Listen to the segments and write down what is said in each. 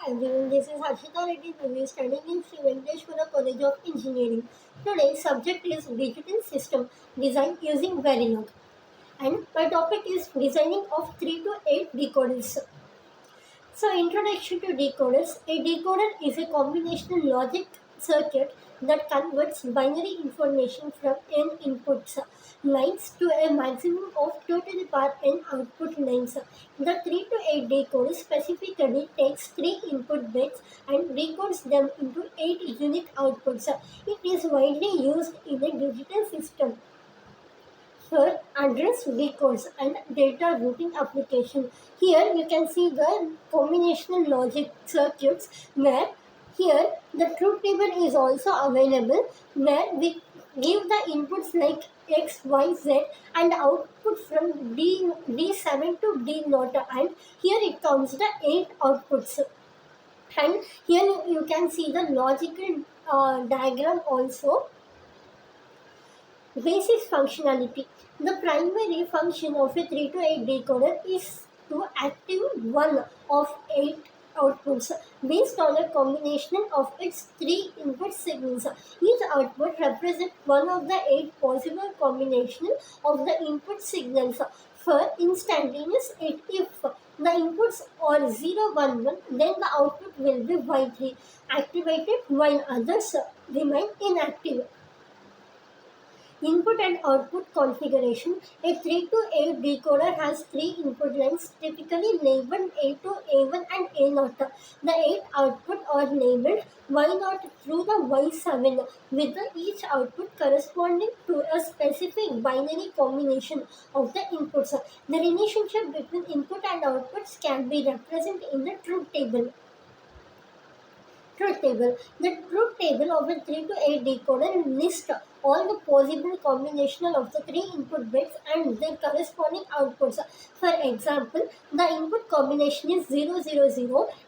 everyone, this is Harshita Reddy Devi studying in Sri Venkateshwara College of Engineering. Today's subject is Digital System Design using Verilog, and my topic is designing of 3 to 8 decoders. So, introduction to decoders. A decoder is a combinational logic circuit that converts binary information from n inputs lines to a maximum of 2 to the power n output lines. The 3 to 8 decoder specifically takes 3 input bits and decodes them into 8 unique outputs. It is widely used in a digital system for address decodes and data routing application. Here you can see the combinational logic circuits where here the truth table is also available where we give the inputs like X, Y, Z and output from D7 to D0, and here it counts the 8 outputs. And here you can see the logical diagram also. Basic functionality. The primary function of a 3 to 8 decoder is to activate one of 8 outputs based on a combination of its 3 input signals. Each output represents one of the 8 possible combinations of the input signals. For instantaneous, if the inputs are 0, 1, 1, then the output will be widely activated while others remain inactive. Input and output configuration. A 3 to 8 decoder has 3 input lines typically labeled A2, A1 and A0. The 8 output are labeled Y0 through the Y7 with each output corresponding to a specific binary combination of the inputs. The relationship between input and outputs can be represented in the truth table. Truth table. The truth table of a 3 to 8 decoder lists all the possible combination of the 3 input bits and their corresponding outputs. For example, the input combination is 000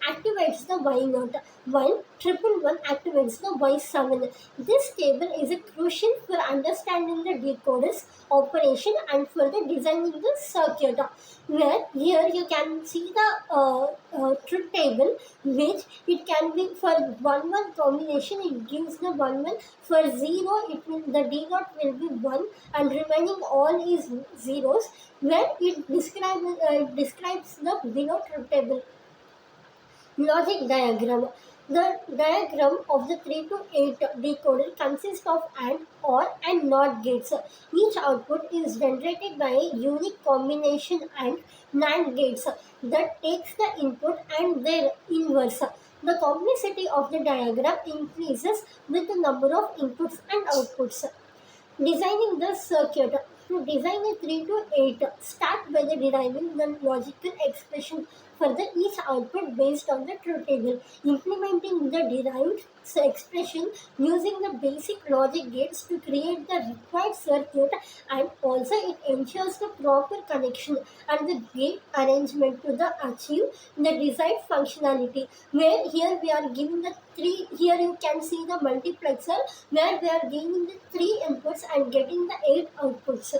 activates the Y0, while 111 activates the Y7. This table is crucial for understanding the decoder's operation and for the designing the circuit. Where here you can see the truth table, which it can be for 1 combination it gives the 1 for 0 it will the d0 will be 1 and remaining all is zeros, where it describes the below truth table. Logic diagram. The diagram of the 3 to 8 decoder consists of AND, OR and NOT gates. Each output is generated by a unique combination and NAND gates that takes the input and their inverse. The complexity of the diagram increases with the number of inputs and outputs. Designing the circuit. To design a 3 to 8, start by deriving the logical expression for the each output based on the truth table. Implementing the derived expression using the basic logic gates to create the required circuit, and also it ensures the proper connection and the gate arrangement to the achieve the desired functionality. Where here we are giving the 3, here you can see the multiplexer where we are giving the 3 inputs and getting the 8 outputs.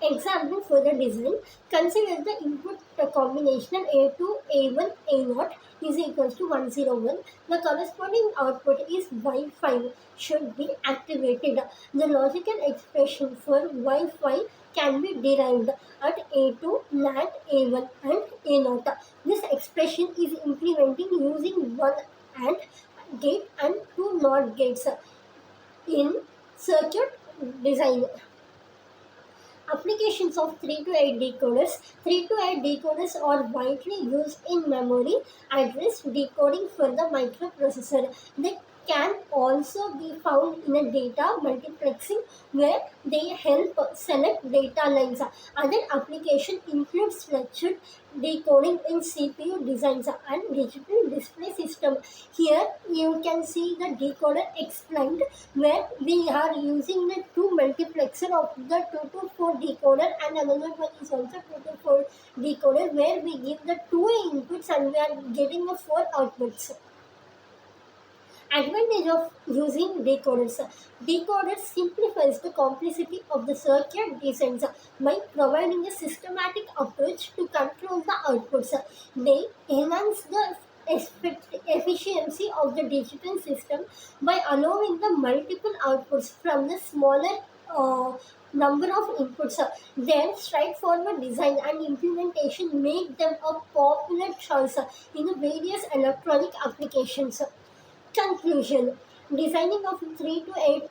Example for the design. Consider the input combination A2, A1, A0 is equals to 101. The corresponding output is Y5 should be activated. The logical expression for Y5 can be derived at A2, NAND, A1 and A0. This expression is implementing using one AND gate and 2 NOT gates in circuit design. Applications of 3 to 8 decoders. 3 to 8 decoders are widely used in memory address decoding for the microprocessor. They can also be found in a data multiplexing where they help select data lines. Other application include structured decoding in CPU designs and digital display system. Here you can see the decoder explained where we are using the 2 multiplexer of the 2 to 4 decoder, and another one is also 2 to 4 decoder where we give the 2 inputs and we are getting the 4 outputs. Advantage of using decoders. Decoders simplifies the complexity of the circuit designs by providing a systematic approach to control the outputs. They enhance the efficiency of the digital system by allowing the multiple outputs from the smaller number of inputs. Their straightforward design and implementation make them a popular choice in the various electronic applications. Conclusion: designing of 3 to 8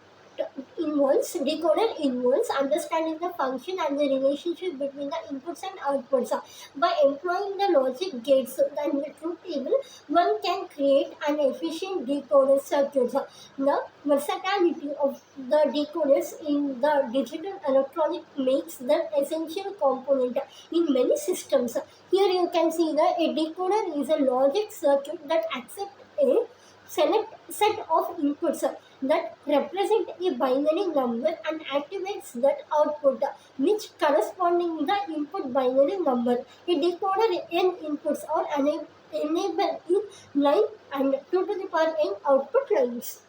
involves decoder involves understanding the function and the relationship between the inputs and outputs. By employing the logic gates and the truth table, one can create an efficient decoder circuit. The versatility of the decoders in the digital electronic makes them essential component in many systems. Here you can see that a decoder is a logic circuit that accepts a select set of inputs that represent a binary number and activates that output which corresponding the input binary number. A decoder n inputs are enabled in line and 2 to the power n output lines.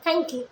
Thank you.